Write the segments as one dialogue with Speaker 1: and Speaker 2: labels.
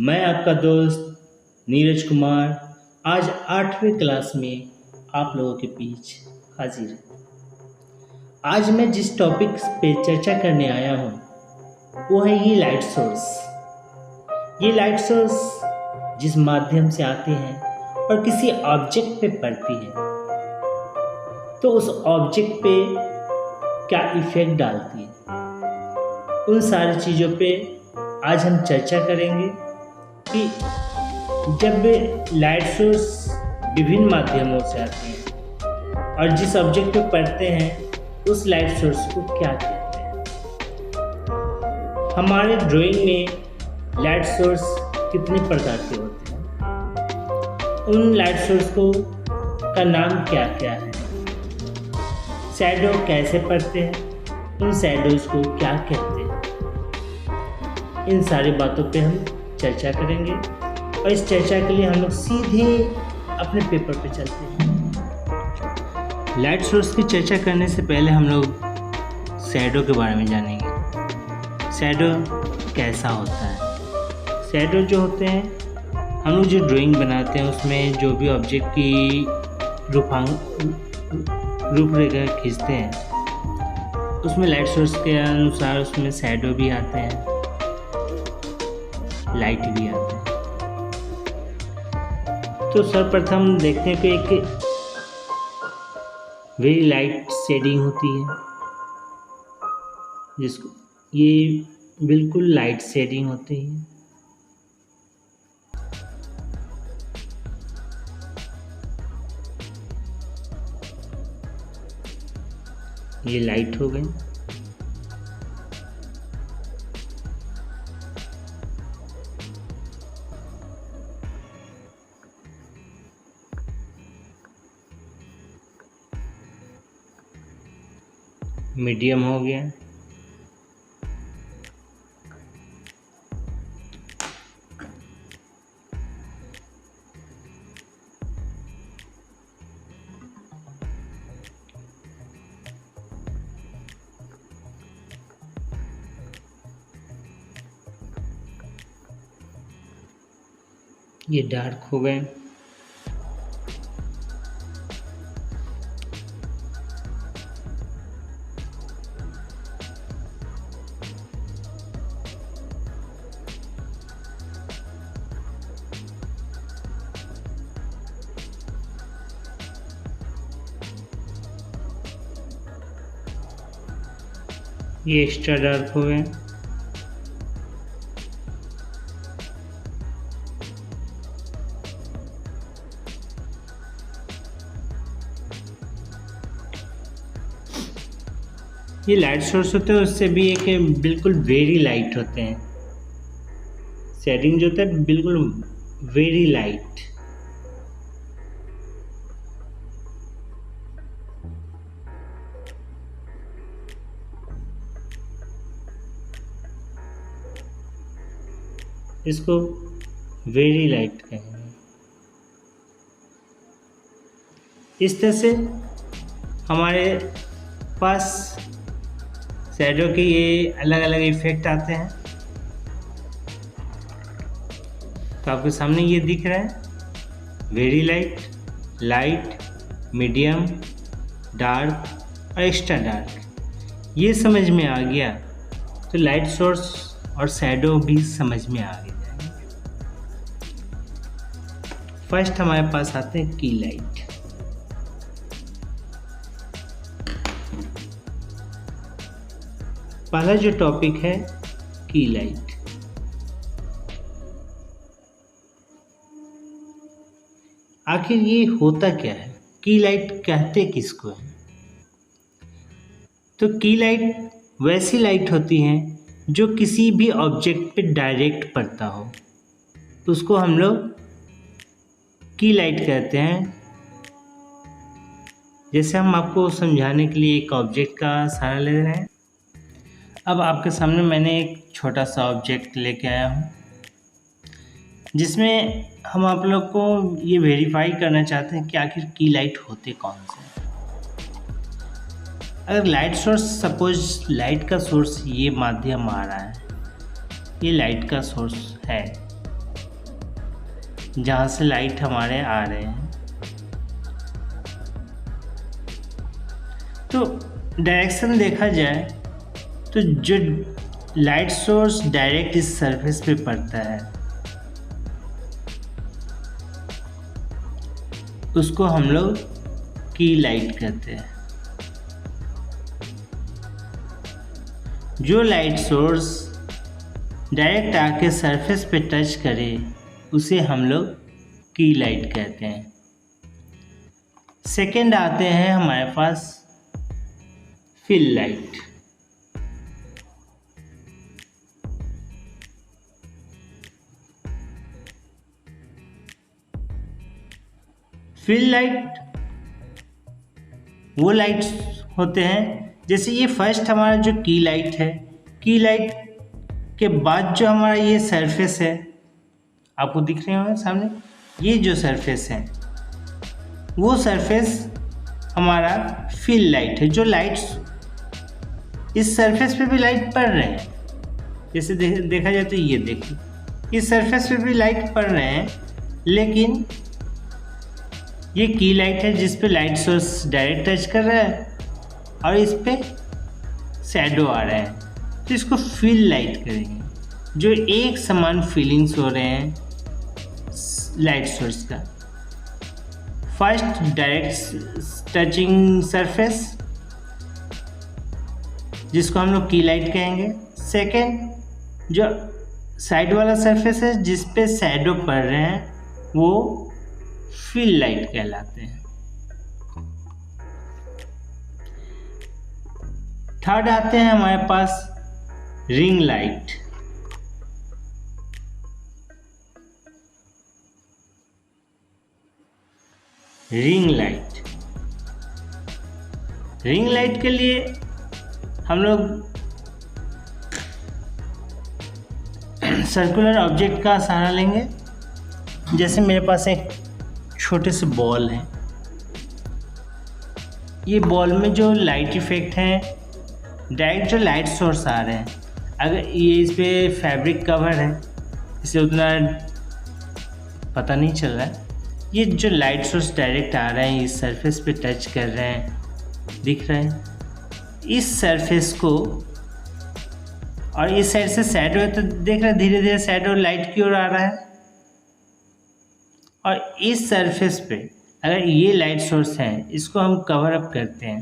Speaker 1: मैं आपका दोस्त नीरज कुमार आज 8वीं क्लास में आप लोगों के बीच हाजिर है। आज मैं जिस टॉपिक पे चर्चा करने आया हूँ वो है ये लाइट सोर्स। ये लाइट सोर्स जिस माध्यम से आते हैं और किसी ऑब्जेक्ट पे पड़ती है तो उस ऑब्जेक्ट पे क्या इफेक्ट डालती है, उन सारी चीज़ों पे आज हम चर्चा करेंगे कि जब लाइट सोर्स विभिन्न माध्यमों से आते हैं और जिस ऑब्जेक्ट पे पड़ते हैं उस लाइट सोर्स को क्या कहते हैं। हमारे ड्राइंग में लाइट सोर्स कितने प्रकार के होते हैं, उन लाइट सोर्स को का नाम क्या क्या है, शैडो कैसे पड़ते हैं, उन शैडोज को क्या कहते हैं। इन सारी बातों पे हम चर्चा करेंगे और इस चर्चा के लिए हम लोग सीधे अपने पेपर पे चलते हैं। लाइट सोर्स की चर्चा करने से पहले हम लोग शैडो के बारे में जानेंगे। शैडो कैसा होता है। शैडो जो होते हैं, हम लोग जो ड्राइंग बनाते हैं उसमें जो भी ऑब्जेक्ट की रूपरेखा खींचते हैं उसमें लाइट सोर्स के अनुसार उसमें शैडो भी आते हैं, लाइट भी आते हैं। तो सर्वप्रथम देखने पे एक वेरी लाइट शेडिंग होती है, जिसको ये बिल्कुल लाइट शेडिंग होती है। ये लाइट हो गई। मीडियम हो गया। ये डार्क हो गए। ये एक्स्ट्रा डार्क हो गए। ये लाइट सोर्स होते हैं, उससे भी एक बिल्कुल वेरी लाइट होते हैं। शेडिंग जो होता है बिल्कुल वेरी लाइट। इसको वेरी लाइट कहेंगे। इस तरह से हमारे पास शैडो के ये अलग अलग इफेक्ट आते हैं। तो आपके सामने ये दिख रहा है very light, light, medium, dark और एक्स्ट्रा डार्क। ये समझ में आ गया तो लाइट सोर्स और शैडो भी समझ में आ गया। फर्स्ट हमारे पास आते हैं की लाइट। पहला जो टॉपिक है की लाइट। आखिर ये होता क्या है, की लाइट कहते किसको है? तो की लाइट वैसी लाइट होती है जो किसी भी ऑब्जेक्ट पे डायरेक्ट पड़ता हो, तो उसको हम लोग की लाइट कहते हैं। जैसे हम आपको समझाने के लिए एक ऑब्जेक्ट का सहारा ले रहे हैं। अब आपके सामने मैंने एक छोटा सा ऑब्जेक्ट लेके आया हूँ, जिसमें हम आप लोग को ये वेरीफाई करना चाहते हैं कि आखिर की लाइट होते कौन से। अगर लाइट सोर्स, सपोज लाइट का सोर्स ये माध्यम आ रहा है, ये लाइट का सोर्स है, जहाँ से लाइट हमारे आ रहे हैं। तो डायरेक्शन देखा जाए तो जो लाइट सोर्स डायरेक्ट इस सरफेस पे पड़ता है उसको हम लोग की लाइट कहते हैं। जो लाइट सोर्स डायरेक्ट आके सरफेस पे टच करे उसे हम लोग की लाइट कहते हैं। सेकेंड आते हैं हमारे पास फिल लाइट। फिल लाइट वो लाइट्स होते हैं, जैसे ये फर्स्ट हमारा जो की लाइट है, की लाइट के बाद जो हमारा ये सरफेस है, आपको दिख रहे होंगे सामने, ये जो सरफेस है वो सरफेस हमारा फिल लाइट है। जो लाइट्स इस सरफेस पे भी लाइट पड़ रहे हैं, जैसे देखा जाए तो ये देखिए इस सरफेस पे भी लाइट पड़ रहे हैं, लेकिन ये की लाइट है जिस पे लाइट सोर्स डायरेक्ट टच कर रहा है और इस पे शैडो आ रहा है, तो इसको फिल लाइट करेंगे। जो एक समान फीलिंग्स हो रहे हैं लाइट सोर्स का, फर्स्ट डायरेक्ट टचिंग सरफेस जिसको हम लोग की लाइट कहेंगे। सेकेंड जो साइड वाला सरफेस है जिस पे शैडो पड़ रहे हैं वो फिल लाइट कहलाते हैं। थर्ड आते हैं हमारे पास ring light. Ring light, ring light के लिए हम लोग सर्कुलर ऑब्जेक्ट का सहारा लेंगे। जैसे मेरे पास एक छोटे से बॉल है, ये बॉल में जो लाइट इफेक्ट है, डायरेक्ट जो लाइट सोर्स आ रहे हैं, अगर ये इस पर फैब्रिक कवर है इसलिए उतना पता नहीं चल रहा है, ये जो लाइट सोर्स डायरेक्ट आ रहे हैं इस सरफेस पे टच कर रहे हैं, दिख रहे हैं इस सरफेस को, और इस साइड से शैडो है तो देख रहे हैं धीरे धीरे शैडो लाइट की ओर आ रहा है। और इस सरफेस पे अगर ये लाइट सोर्स है इसको हम कवर अप करते हैं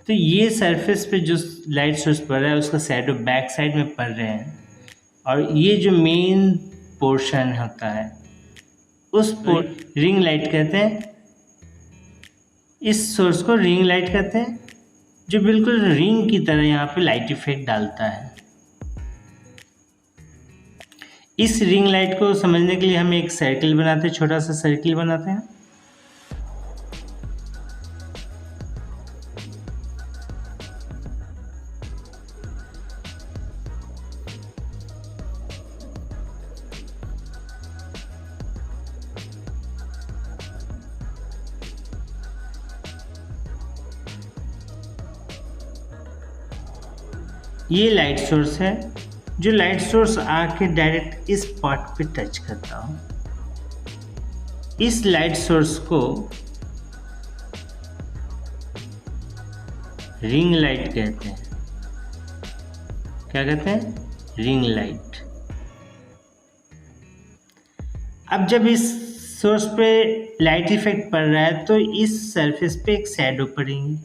Speaker 1: तो ये सरफेस पे जो लाइट सोर्स पड़ रहा है उसका शैडो बैक साइड में पड़ रहे हैं, और ये जो मेन पोर्शन होता है उसको रिंग लाइट कहते हैं। इस सोर्स को रिंग लाइट कहते हैं जो बिल्कुल रिंग की तरह यहाँ पे लाइट इफेक्ट डालता है। इस रिंग लाइट को समझने के लिए हम एक सर्किल बनाते हैं, छोटा सा सर्किल बनाते हैं। ये लाइट सोर्स है, जो लाइट सोर्स आके डायरेक्ट इस पार्ट पे टच करता हो। इस लाइट सोर्स को रिंग लाइट कहते हैं। क्या कहते हैं? Ring light. अब जब इस सोर्स पे लाइट इफेक्ट पड़ रहा है तो इस सरफेस पे एक शैडो पड़ेंगी।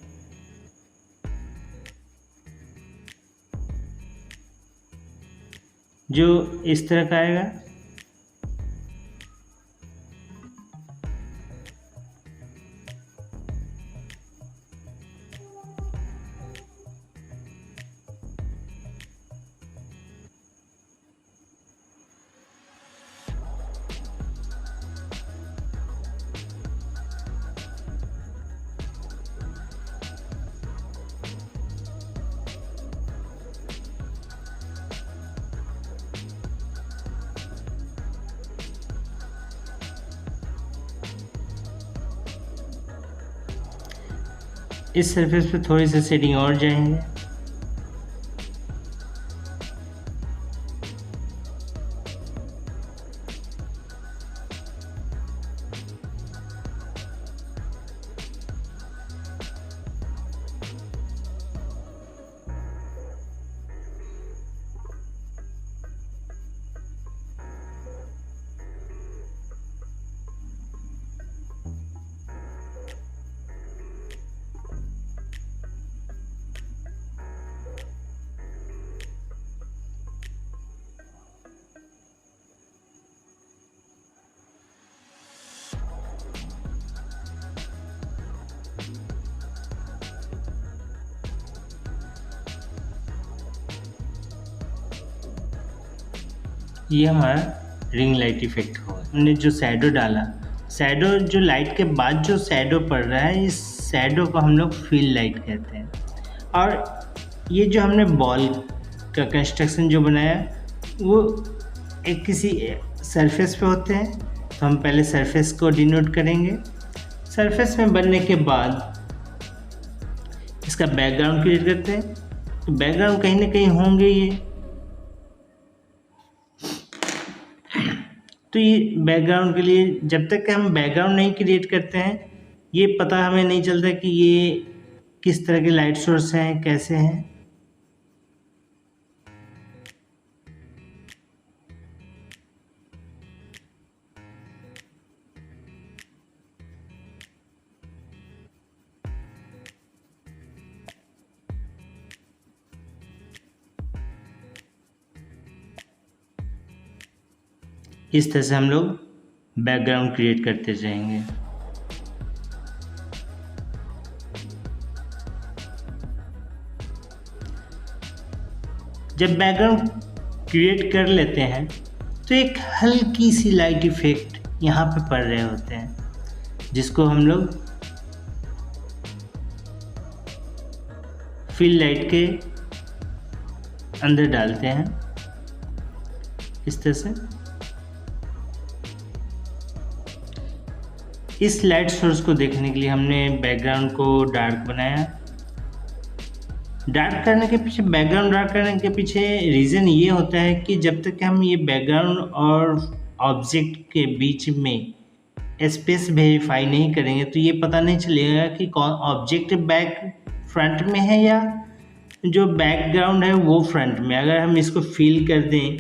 Speaker 1: जो इस तरह का आएगा। इस सरफेस पे थोड़ी सी शेडिंग और जाएंगे। ये हमारा रिंग लाइट इफेक्ट होगा। हमने जो शैडो डाला, शैडो जो लाइट के बाद जो शैडो पड़ रहा है, इस शैडो को हम लोग फील लाइट कहते हैं। और ये जो हमने बॉल का कंस्ट्रक्शन जो बनाया वो एक किसी सरफेस पे होते हैं, तो हम पहले सरफेस को डिनोट करेंगे। सरफेस में बनने के बाद इसका बैकग्राउंड क्रिएट करते हैं, तो बैकग्राउंड कहीं ना कहीं होंगे ये। तो ये बैकग्राउंड के लिए जब तक कि हम बैकग्राउंड नहीं क्रिएट करते हैं, ये पता हमें नहीं चलता कि ये किस तरह के लाइट सोर्स हैं, कैसे हैं। इस तरह से हम लोग बैकग्राउंड क्रिएट करते जाएंगे। जब बैकग्राउंड क्रिएट कर लेते हैं तो एक हल्की सी लाइट इफेक्ट यहाँ पे पड़ रहे होते हैं, जिसको हम लोग फिल लाइट के अंदर डालते हैं इस तरह से। इस लाइट सोर्स को देखने के लिए हमने बैकग्राउंड को डार्क बनाया। डार्क करने के पीछे, बैकग्राउंड डार्क करने के पीछे रीज़न ये होता है कि जब तक हम ये बैकग्राउंड और ऑब्जेक्ट के बीच में स्पेस वेरीफाई नहीं करेंगे तो ये पता नहीं चलेगा कि कौन ऑब्जेक्ट बैक फ्रंट में है या जो बैकग्राउंड है वो फ्रंट में। अगर हम इसको फील कर दें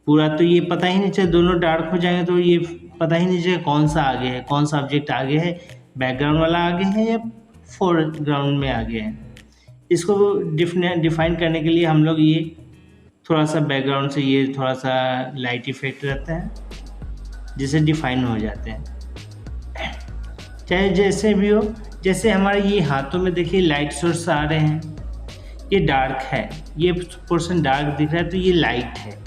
Speaker 1: पूरा तो ये पता ही नहीं चले, दोनों डार्क हो जाएंगे तो ये पता ही नहीं चलेगा कौन सा आगे है, कौन सा ऑब्जेक्ट आगे है, बैकग्राउंड वाला आगे है या फोरग्राउंड में आगे है। इसको डिफाइन करने के लिए हम लोग ये थोड़ा सा बैकग्राउंड से ये थोड़ा सा लाइट इफेक्ट रहता है जिससे डिफाइन हो जाते हैं। चाहे जैसे भी हो, जैसे हमारे ये हाथों में देखिए लाइट सोर्स आ रहे हैं, ये डार्क है, ये पोर्शन डार्क दिख रहा है तो ये लाइट है।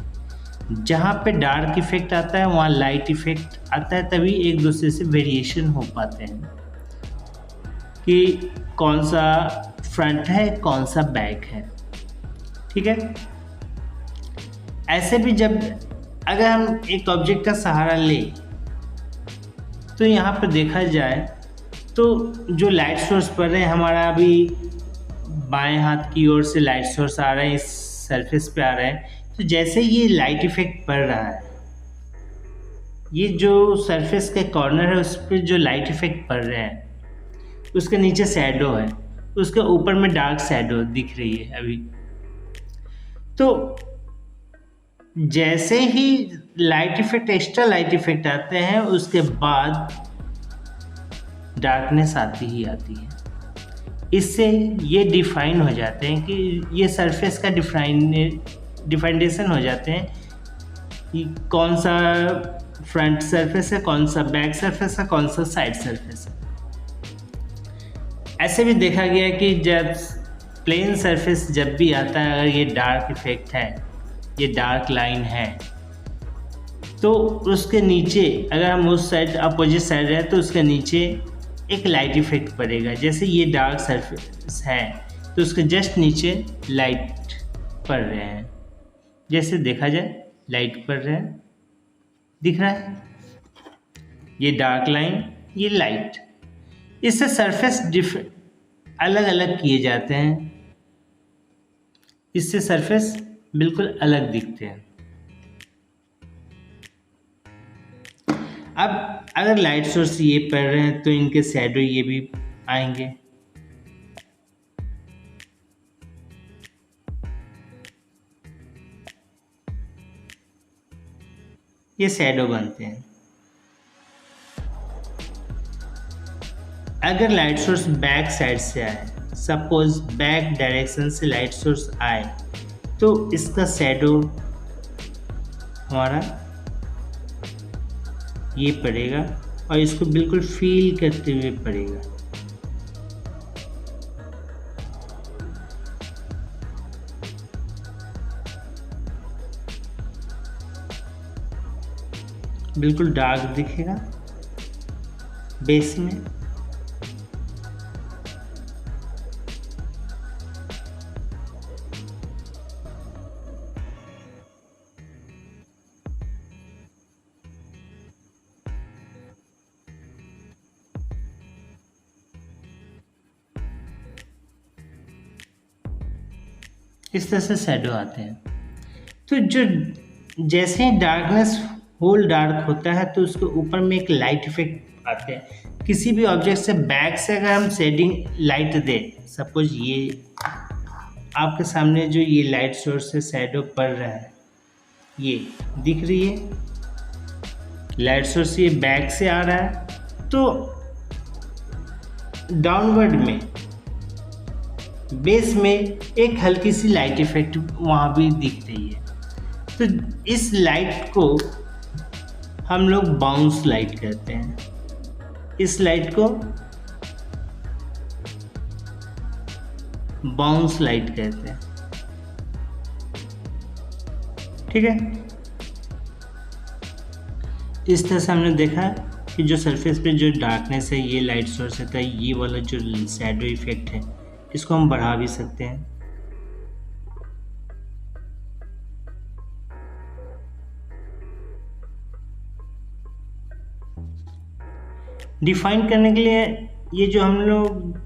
Speaker 1: जहाँ पे डार्क इफेक्ट आता है वहाँ लाइट इफेक्ट आता है, तभी एक दूसरे से वेरिएशन हो पाते हैं कि कौन सा फ्रंट है कौन सा बैक है। ठीक है। ऐसे भी जब अगर हम एक ऑब्जेक्ट का सहारा लें तो यहाँ पर देखा जाए तो जो लाइट सोर्स पड़ रहे हैं, हमारा अभी बाएं हाथ की ओर से लाइट सोर्स आ रहा है, इस सरफेस पे आ रहा है। तो जैसे ये लाइट इफेक्ट पड़ रहा है, ये जो सरफेस के कॉर्नर है उस पर जो लाइट इफेक्ट पड़ रहे हैं, उसके नीचे शैडो है, उसके ऊपर में डार्क शैडो दिख रही है अभी। तो जैसे ही light effect, extra light effect आते हैं, उसके बाद डार्कनेस आती ही आती है। इससे ये डिफाइन हो जाते हैं कि ये सरफेस का डिफाइंडेशन हो जाते हैं कि कौन सा फ्रंट सरफेस है, कौन सा बैक सरफेस है, कौन सा साइड सरफेस है। ऐसे भी देखा गया कि जब प्लेन सरफेस जब भी आता है, अगर ये डार्क इफेक्ट है, ये डार्क लाइन है, तो उसके नीचे अगर हम उस साइड अपोजिट साइड रहे तो उसके नीचे एक लाइट इफेक्ट पड़ेगा। जैसे ये डार्क सरफेस है तो उसके जस्ट नीचे लाइट पड़ रहे हैं, जैसे देखा जाए लाइट पड़ रहे हैं, दिख रहा है ये डार्क लाइन, ये लाइट। इससे सरफेस अलग अलग किए जाते हैं, इससे सरफेस बिल्कुल अलग दिखते हैं। अब अगर लाइट सोर्स ये पड़ रहे हैं तो इनके शैडो ये भी आएंगे। ये शैडो बनते हैं। अगर लाइट सोर्स बैक साइड से आए, सपोज बैक डायरेक्शन से लाइट सोर्स आए, तो इसका शैडो हमारा ये पड़ेगा और इसको बिल्कुल फील करते हुए पड़ेगा। बिल्कुल डार्क दिखेगा बेस में। इस तरह से शैडो आते हैं। तो जो जैसे ही डार्कनेस होल डार्क होता है तो उसके ऊपर में एक लाइट इफेक्ट आते हैं। किसी भी ऑब्जेक्ट से बैक से अगर हम शेडिंग लाइट दें, सपोज ये आपके सामने जो ये लाइट सोर्स से शैडो पड़ रहा है, ये दिख रही है लाइट सोर्स, ये बैक से आ रहा है तो डाउनवर्ड में बेस में एक हल्की सी लाइट इफेक्ट वहाँ भी दिख रही है। तो इस लाइट को हम लोग बाउंस लाइट कहते हैं। इस लाइट को बाउंस लाइट कहते हैं। ठीक है, इस तरह से हमने देखा कि जो सरफेस पे जो डार्कनेस है, ये लाइट सोर्स होता है, ये वाला जो शैडो इफेक्ट है इसको हम बढ़ा भी सकते हैं। डिफाइन करने के लिए ये जो हम लोग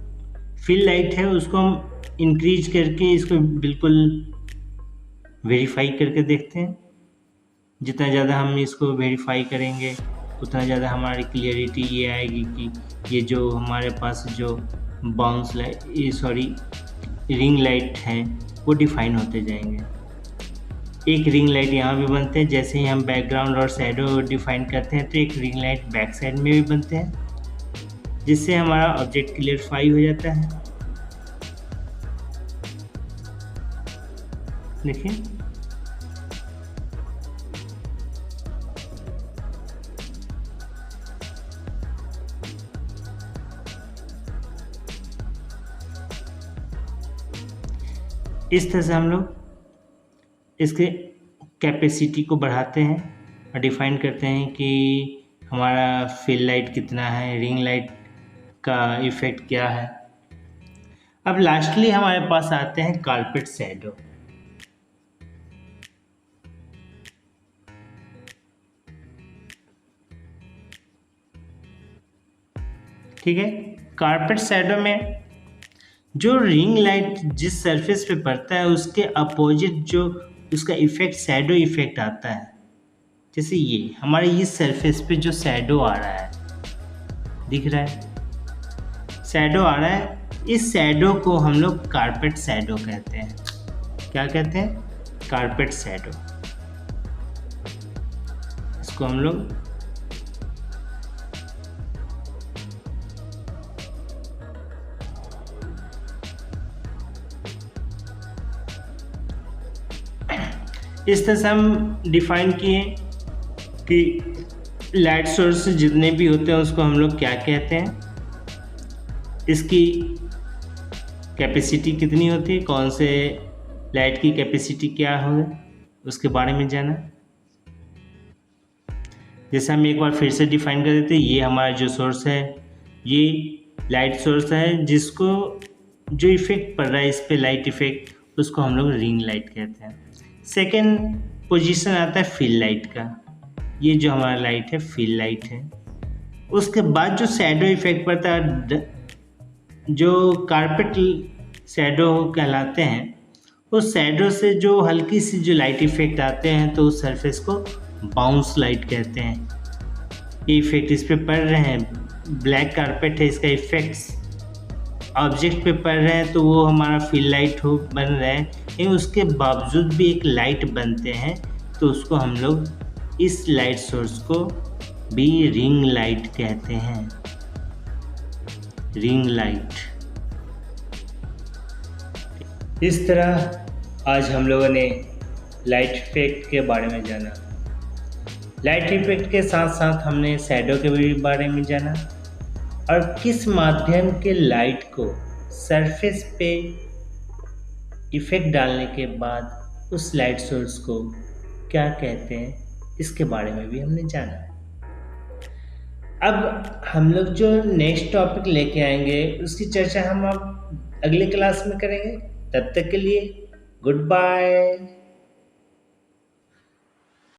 Speaker 1: फिल लाइट है उसको हम इंक्रीज करके इसको बिल्कुल वेरीफाई करके देखते हैं। जितना ज़्यादा हम इसको वेरीफाई करेंगे उतना ज़्यादा हमारी क्लियरिटी ये आएगी कि ये जो हमारे पास जो बाउंस लाइट, रिंग लाइट हैं वो डिफाइन होते जाएंगे। एक रिंग लाइट यहाँ भी बनते हैं, जैसे ही हम बैकग्राउंड और शैडो डिफाइन करते हैं तो एक रिंग लाइट बैक साइड में भी बनते हैं, जिससे हमारा ऑब्जेक्ट क्लियरिफाई हो जाता है। देखिए इस तरह से हम लोग इसके कैपेसिटी को बढ़ाते हैं और डिफाइन करते हैं कि हमारा फिल लाइट कितना है, रिंग लाइट का इफेक्ट क्या है। अब लास्टली हमारे पास आते हैं कारपेट शैडो। ठीक है, कारपेट शैडो में जो रिंग लाइट जिस सरफेस पे पड़ता है उसके अपोजिट जो उसका इफेक्ट शैडो इफेक्ट आता है। जैसे ये हमारे इस सरफेस पे जो शैडो आ रहा है, दिख रहा है शैडो आ रहा है, इस शैडो को हम लोग कारपेट शैडो कहते हैं। क्या कहते हैं? Carpet shadow. इसको हम लोग इस तरह से हम डिफाइन किए कि लाइट सोर्स जितने भी होते हैं उसको हम लोग क्या कहते हैं, इसकी कैपेसिटी कितनी होती है, कौन से लाइट की कैपेसिटी क्या हो, उसके बारे में जाना। जैसे हम एक बार फिर से डिफाइन कर देते हैं, ये हमारा जो सोर्स है ये लाइट सोर्स है, जिसको जो इफेक्ट पड़ रहा है इस पे लाइट इफेक्ट, उसको हम लोग रिंग लाइट कहते हैं। सेकेंड पोजीशन आता है फिल लाइट का। ये जो हमारा लाइट है फिल लाइट है। उसके बाद जो शैडो इफेक्ट पड़ता है, जो कारपेट शैडो कहलाते हैं, उस शैडो से जो हल्की सी जो लाइट इफेक्ट आते हैं तो उस सरफेस को बाउंस लाइट कहते हैं। ये इफेक्ट इस पे पड़ रहे हैं, ब्लैक कारपेट है, इसका इफेक्ट्स ऑब्जेक्ट पे पड़ रहे हैं तो वो हमारा फिल लाइट हो बन रहा है, लेकिन उसके बावजूद भी एक लाइट बनते हैं तो उसको हम लोग इस लाइट सोर्स को भी रिंग लाइट कहते हैं। Ring light. इस तरह आज हम लोगों ने लाइट इफेक्ट के बारे में जाना। लाइट इफेक्ट के साथ साथ हमने शैडो के भी बारे में जाना और किस माध्यम के लाइट को सरफेस पे इफेक्ट डालने के बाद उस लाइट सोर्स को क्या कहते हैं, इसके बारे में भी हमने जाना। अब हम लोग जो नेक्स्ट टॉपिक लेके आएंगे उसकी चर्चा हम अब अगले क्लास में करेंगे। तब तक के लिए गुड बाय।